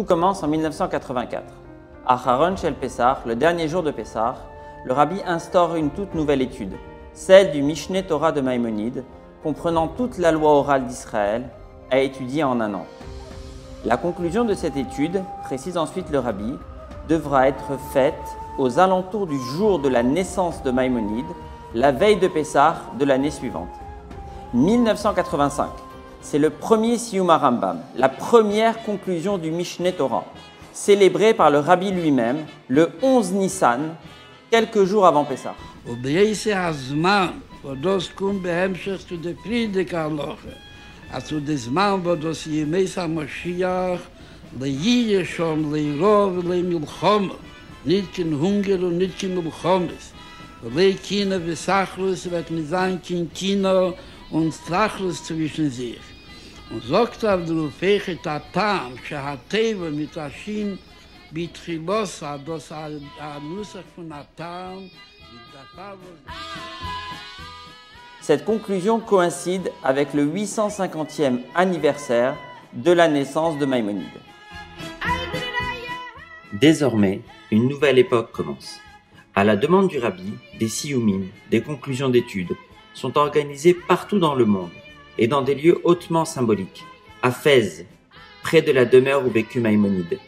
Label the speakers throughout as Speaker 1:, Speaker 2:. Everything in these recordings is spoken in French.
Speaker 1: Tout commence en 1984. À Haron Shel Pessah, le dernier jour de Pessah, le rabbi instaure une toute nouvelle étude, celle du Mishneh Torah de Maïmonide, comprenant toute la loi orale d'Israël, à étudier en un an. La conclusion de cette étude, précise ensuite le rabbi, devra être faite aux alentours du jour de la naissance de Maïmonide, la veille de Pessah de l'année suivante. 1985, c'est le premier Siyum HaRambam, la première conclusion du Mishneh Torah, célébrée par le rabbi lui-même le 11 Nissan, quelques jours avant Pessah.
Speaker 2: Also des Mann, wo das Jemes HaMashiach, lehiye shom, leirov, leimilchom, nicht kein Hunger und nicht kein Milchomes. Leikina vesachlus wird nicht sein, kein Kino und Strachlus zwischen sich. Und sagt auf der Rufeche Tatam, Shehateva mit Ashin, Bitchilosa, das Nusach von Atam, mit der
Speaker 1: Cette conclusion coïncide avec le 850e anniversaire de la naissance de Maïmonide. Désormais, une nouvelle époque commence. À la demande du rabbi, des siyumim, des conclusions d'études, sont organisées partout dans le monde et dans des lieux hautement symboliques. À Fès, près de la demeure où vécut Maïmonide.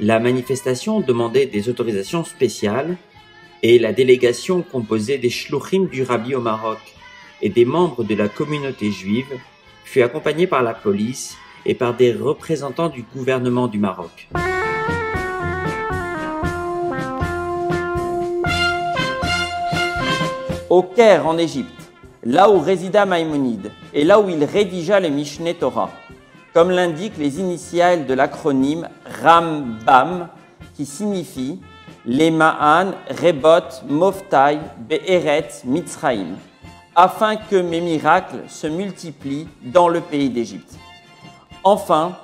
Speaker 1: La manifestation demandait des autorisations spéciales et la délégation composée des shluchim du rabbi au Maroc et des membres de la communauté juive fut accompagnée par la police et par des représentants du gouvernement du Maroc. Au Caire, en Égypte, là où résida Maïmonide et là où il rédigea le Mishneh Torah, comme l'indiquent les initiales de l'acronyme Rambam, qui signifie Lema'an Rebot Moftai Be'eretz Mitzraïm, afin que mes miracles se multiplient dans le pays d'Égypte. Enfin,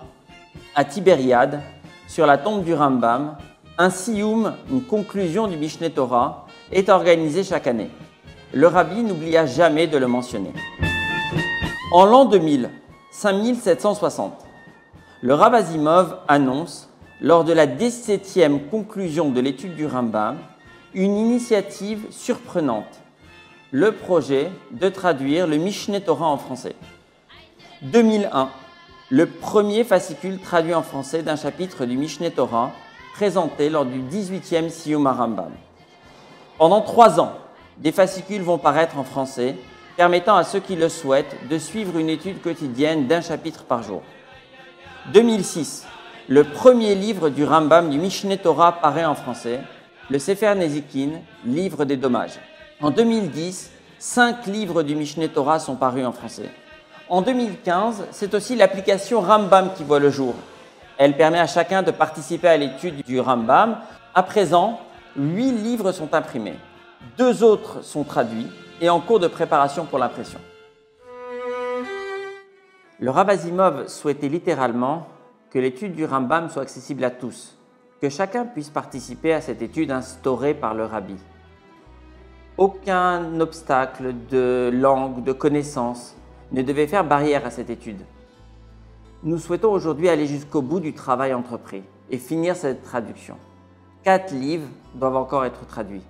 Speaker 1: à Tibériade, sur la tombe du Rambam, un siyum, une conclusion du Mishneh Torah, est organisé chaque année. Le rabbi n'oublia jamais de le mentionner. En l'an 2000, 5760, le Rav Azimov annonce, lors de la 17e conclusion de l'étude du Rambam, une initiative surprenante, le projet de traduire le Mishneh Torah en français. 2001, le premier fascicule traduit en français d'un chapitre du Mishneh Torah présenté lors du 18e Siyum HaRambam. Pendant 3 ans, des fascicules vont paraître en français, permettant à ceux qui le souhaitent de suivre une étude quotidienne d'un chapitre par jour. 2006, le premier livre du Rambam du Mishneh Torah paraît en français, le Sefer Nezikin, livre des dommages. En 2010, 5 livres du Mishneh Torah sont parus en français. En 2015, c'est aussi l'application Rambam qui voit le jour. Elle permet à chacun de participer à l'étude du Rambam. À présent, 8 livres sont imprimés. 2 autres sont traduits et en cours de préparation pour l'impression. Le Rav Azimov souhaitait littéralement que l'étude du Rambam soit accessible à tous, que chacun puisse participer à cette étude instaurée par le rabbi. Aucun obstacle de langue, de connaissance ne devait faire barrière à cette étude. Nous souhaitons aujourd'hui aller jusqu'au bout du travail entrepris et finir cette traduction. 4 livres doivent encore être traduits.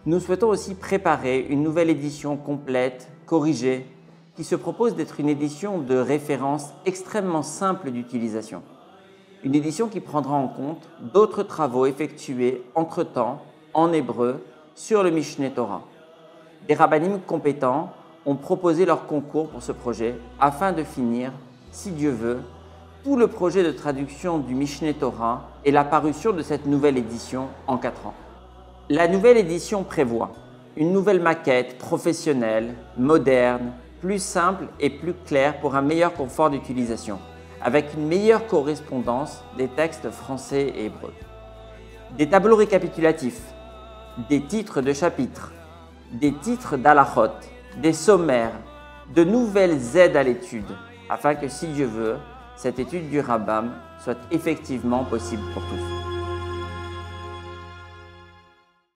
Speaker 1: Nous souhaitons aussi préparer une nouvelle édition complète, corrigée, qui se propose d'être une édition de référence extrêmement simple d'utilisation. Une édition qui prendra en compte d'autres travaux effectués entre-temps en hébreu sur le Mishneh Torah. Des rabbanim compétents ont proposé leur concours pour ce projet afin de finir, si Dieu veut, tout le projet de traduction du Mishneh Torah et la parution de cette nouvelle édition en 4 ans. La nouvelle édition prévoit une nouvelle maquette professionnelle, moderne, plus simple et plus claire pour un meilleur confort d'utilisation, avec une meilleure correspondance des textes français et hébreux. Des tableaux récapitulatifs, des titres de chapitres, des titres d'halachot, des sommaires, de nouvelles aides à l'étude, afin que, si Dieu veut, cette étude du Rambam soit effectivement possible pour tous.